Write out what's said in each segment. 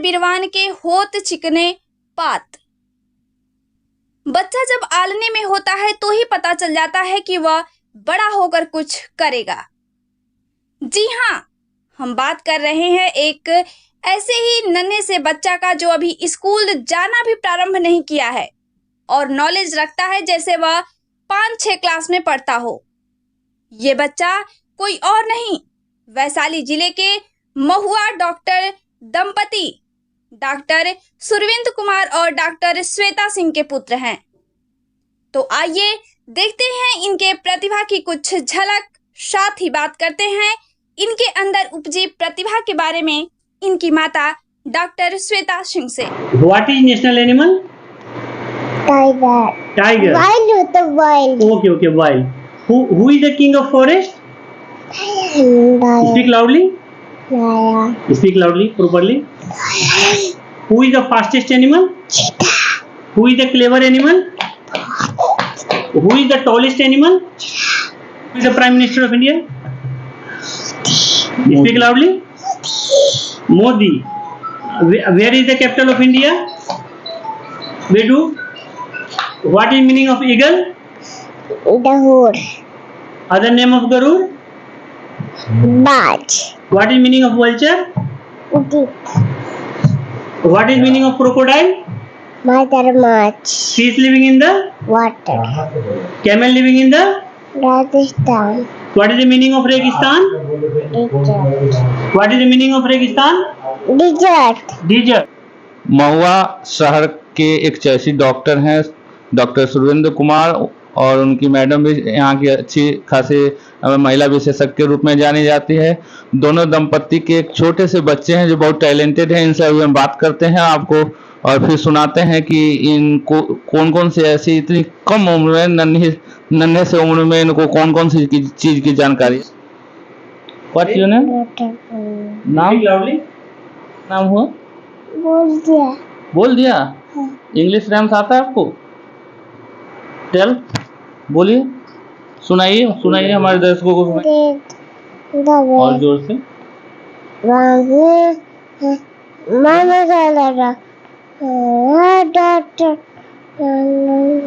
बिरवान के होत चिकने पात। बच्चा जब आलने में होता है तो ही पता चल जाता है कि वह बड़ा होकर कुछ करेगा। जी हाँ, हम बात कर रहे हैं एक ऐसे ही नन्हे से बच्चा का जो अभी स्कूल जाना भी प्रारंभ नहीं किया है और नॉलेज रखता है जैसे वह 5-6 क्लास में पढ़ता हो। ये बच्चा कोई और नहीं, वैशाली जिले के महुआ डॉक्टर दंपति डॉक्टर सुरविंद कुमार और डॉक्टर श्वेता सिंह के पुत्र हैं। तो आइए देखते हैं इनके प्रतिभा की कुछ झलक, साथ ही बात करते हैं इनके अंदर उपजी प्रतिभा के बारे में इनकी माता डॉक्टर श्वेता सिंह से। What is national animal? Tiger. Tiger. Wild with the wild. Okay, wild. Who is the king of forest? Lion. Speak loudly. Lion. Speak loudly, properly. Who is the fastest animal? Cheetah. Who is the clever animal? Who is the tallest animal? Who is the Prime Minister of India? Speak loudly. Modi. Where is the capital of India? Bedu. What is meaning of eagle? The hood. Other name of Garud? Barge. What is meaning of vulture? Deep. What is meaning of crocodile? Mother much. Fish living in the? Water. Camel living in the? Rajasthan. What is the meaning of Registan? Desert. What is the meaning of Registan? Desert. Desert. महुआ शहर के एक चर्चित doctor हैं doctor सुरविंद Kumar, और उनकी madam भी यहाँ की अच्छी खासी महिला विशेषज्ञ के रूप में जानी जाती है। दोनों दंपत्ति के एक छोटे से बच्चे हैं जो बहुत टैलेंटेड हैं। इनसे अभी हम बात करते हैं आपको और फिर सुनाते हैं कि इनको कौन कौन से ऐसी इतनी कम उम्र में नन्हे से उम्र में इनको कौन कौन सी चीज की जानकारी। What's your name? नाम हुआ? बोल दिया। इंग्लिश राइम्स आता है आपको? टेल, बोलिए, सुनाइए हमारे दर्शकों को सुनाइए और जोर से।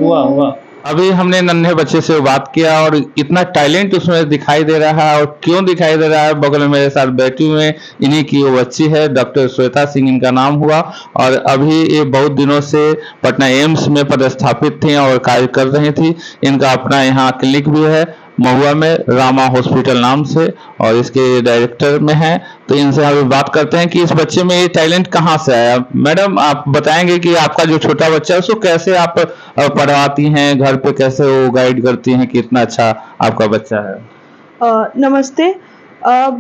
वाह। अभी हमने नन्हे बच्चे से बात किया और इतना टैलेंट उसमें दिखाई दे रहा है। और क्यों दिखाई दे रहा है, बगल में मेरे साथ बैठी हुए इन्हीं की वो बच्ची है, डॉक्टर श्वेता सिंह इनका नाम हुआ। और अभी ये बहुत दिनों से पटना एम्स में पदस्थापित थी और कार्य कर रही थी। इनका अपना यहाँ क्लिनिक भी है महुआ में, रामा हॉस्पिटल नाम से, और इसके डायरेक्टर में है। तो इनसे अभी बात करते हैं कि इस बच्चे में ये टैलेंट कहाँ से आया। मैडम, आप बताएंगे कि आपका जो छोटा बच्चा है उसको कैसे आप पढ़ाती हैं, घर पे कैसे वो गाइड करती हैं कि इतना अच्छा आपका बच्चा है। नमस्ते।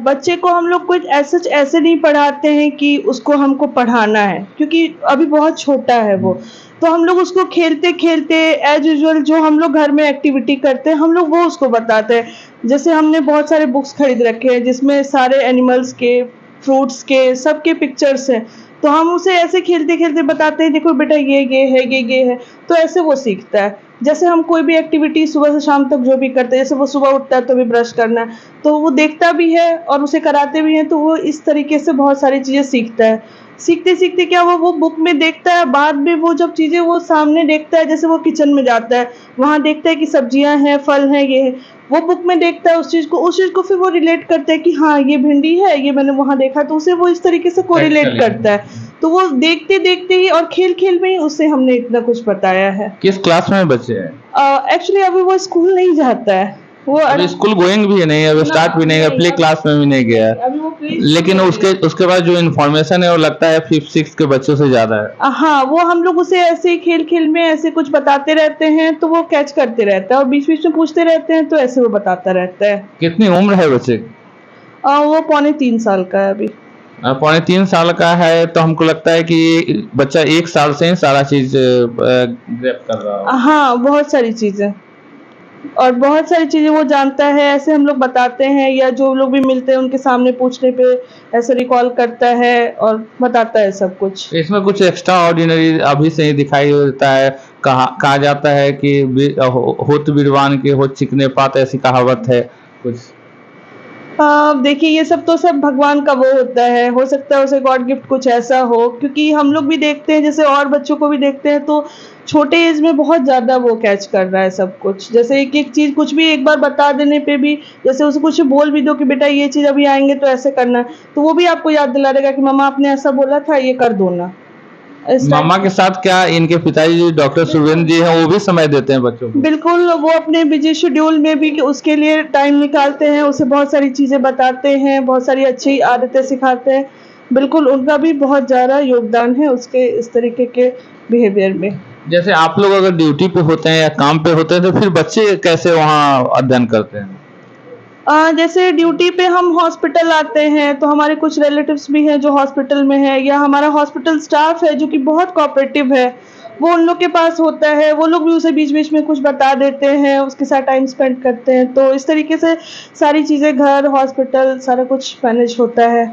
बच्चे को हम लोग कुछ ऐसे नहीं पढ़ाते हैं कि उसको हमको पढ़ाना है, क्योंकि अभी बहुत छोटा है वो। तो हम लोग उसको खेलते खेलते एज यूजुअल जो हम लोग घर में एक्टिविटी करते हैं हम लोग वो उसको बताते हैं। जैसे हमने बहुत सारे बुक्स खरीद रखे हैं जिसमें सारे एनिमल्स के, फ्रूट्स के, सबके पिक्चर्स हैं। तो हम उसे ऐसे खेलते खेलते बताते हैं, देखो बेटा ये है, तो ऐसे वो सीखता है। जैसे हम कोई भी एक्टिविटी सुबह से शाम तक जो भी करते हैं, जैसे वो सुबह उठता है तो भी ब्रश करना है, तो वो देखता भी है और उसे कराते भी हैं। तो वो इस तरीके से बहुत सारी चीज़ें सीखता है। सीखते सीखते क्या वो बुक में देखता है, बाद में वो जब चीज़ें वो सामने देखता है, जैसे वो किचन में जाता है, वहाँ देखता है कि सब्जियां हैं, फल हैं, ये है, वो बुक में देखता है उस चीज़ को फिर वो रिलेट करता है कि हाँ ये भिंडी है, ये मैंने वहाँ देखा, तो उसे वो इस तरीके से कोरिलेट करता है। तो वो देखते देखते ही और खेल खेल में ही उससे हमने इतना कुछ बताया है। किस क्लास में बच्चे हैं? एक्चुअली अभी वो स्कूल नहीं जाता है, वो स्कूल गोइंग भी नहीं है, अभी स्टार्ट भी नहीं है, प्ले क्लास में भी नहीं गया है। लेकिन उसके बाद जो इन्फॉर्मेशन है वो लगता है 5th-6th के बच्चों से ज्यादा है। हाँ, वो हम लोग उसे ऐसे खेल खेल में ऐसे कुछ बताते रहते हैं तो वो कैच करते रहता है, और बीच बीच में पूछते रहते हैं तो ऐसे वो बताता रहता है। कितनी उम्र है बच्चे? वो 3.25 साल का है अभी। 3.25 साल का है, तो हमको लगता है कि बच्चा 1 साल से ही सारा चीज ग्रैब कर रहा है। हाँ, बहुत सारी चीजें और बहुत सारी चीजें वो जानता है। ऐसे हम लोग बताते हैं या जो लोग भी मिलते हैं उनके सामने पूछने पे ऐसे रिकॉल करता है और बताता है सब कुछ। इसमें कुछ एक्स्ट्रा ऑर्डिनरी अभी से ही दिखाई देता है। कहा जाता है कि होत बिरवान के होत चिकने पात, ऐसी कहावत है कुछ। देखिए ये सब तो सब भगवान का वो होता है, हो सकता है उसे गॉड गिफ्ट कुछ ऐसा हो, क्योंकि हम लोग भी देखते हैं जैसे और बच्चों को भी देखते हैं तो छोटे एज में बहुत ज़्यादा वो कैच कर रहा है सब कुछ। जैसे एक एक चीज़ कुछ भी एक बार बता देने पे भी, जैसे उसे कुछ बोल भी दो कि बेटा ये चीज़ अभी आएंगे तो ऐसे करना है, तो वो भी आपको याद दिला देगा कि मम्मा आपने ऐसा बोला था, ये कर दो ना। इस टाइप मामा के साथ क्या इनके पिताजी जो डॉक्टर सुरेंद्र जी हैं वो भी समय देते हैं बच्चों को? बिल्कुल, वो अपने बिजी शेड्यूल में भी उसके लिए टाइम निकालते हैं, उसे बहुत सारी चीज़ें बताते हैं, बहुत सारी अच्छी आदतें सिखाते हैं। बिल्कुल, उनका भी बहुत ज़्यादा योगदान है उसके इस तरीके के बिहेवियर में। जैसे आप लोग अगर ड्यूटी पे होते हैं या काम पे होते हैं तो फिर बच्चे कैसे वहाँ अध्ययन करते हैं? जैसे ड्यूटी पे हम हॉस्पिटल आते हैं तो हमारे कुछ रिलेटिव्स भी हैं जो हॉस्पिटल में है, या हमारा हॉस्पिटल स्टाफ है जो कि बहुत कोऑपरेटिव है, वो उन लोग के पास होता है, वो लोग भी उसे बीच-बीच में कुछ बता देते हैं, उसके साथ टाइम स्पेंड करते हैं। तो इस तरीके से सारी चीज़ें घर, हॉस्पिटल सारा कुछ मैनेज होता है।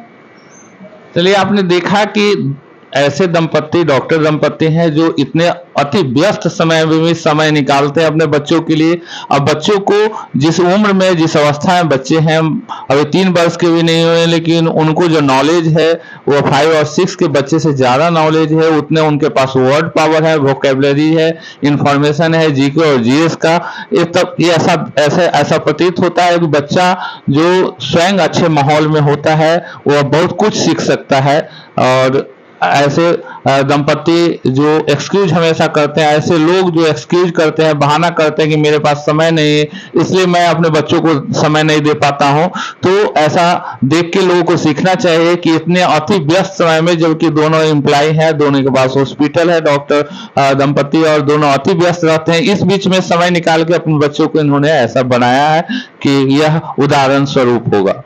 चलिए, आपने देखा कि ऐसे दंपत्ति डॉक्टर दंपत्ति हैं जो इतने अति व्यस्त समय में भी समय निकालते हैं अपने बच्चों के लिए। अब बच्चों को जिस उम्र में जिस अवस्था में बच्चे हैं, अभी 3 वर्ष के भी नहीं हुए, लेकिन उनको जो नॉलेज है वो 5 और 6 के बच्चे से ज़्यादा नॉलेज है। उतने उनके पास वर्ड पावर है, वोकेबलरी है, इंफॉर्मेशन है जीके और जीएस का। ये ऐसा प्रतीत होता है कि बच्चा जो स्वयं अच्छे माहौल में होता है वह बहुत कुछ सीख सकता है। और ऐसे दंपत्ति जो एक्सक्यूज हमेशा करते हैं, ऐसे लोग जो एक्सक्यूज करते हैं, बहाना करते हैं कि मेरे पास समय नहीं है इसलिए मैं अपने बच्चों को समय नहीं दे पाता हूं, तो ऐसा देख के लोगों को सीखना चाहिए कि इतने अति व्यस्त समय में, जबकि दोनों एम्प्लॉय हैं, दोनों के पास हॉस्पिटल है, डॉक्टर दंपत्ति, और दोनों अति व्यस्त रहते हैं, इस बीच में समय निकाल के अपने बच्चों को इन्होंने ऐसा बनाया है कि यह उदाहरण स्वरूप होगा।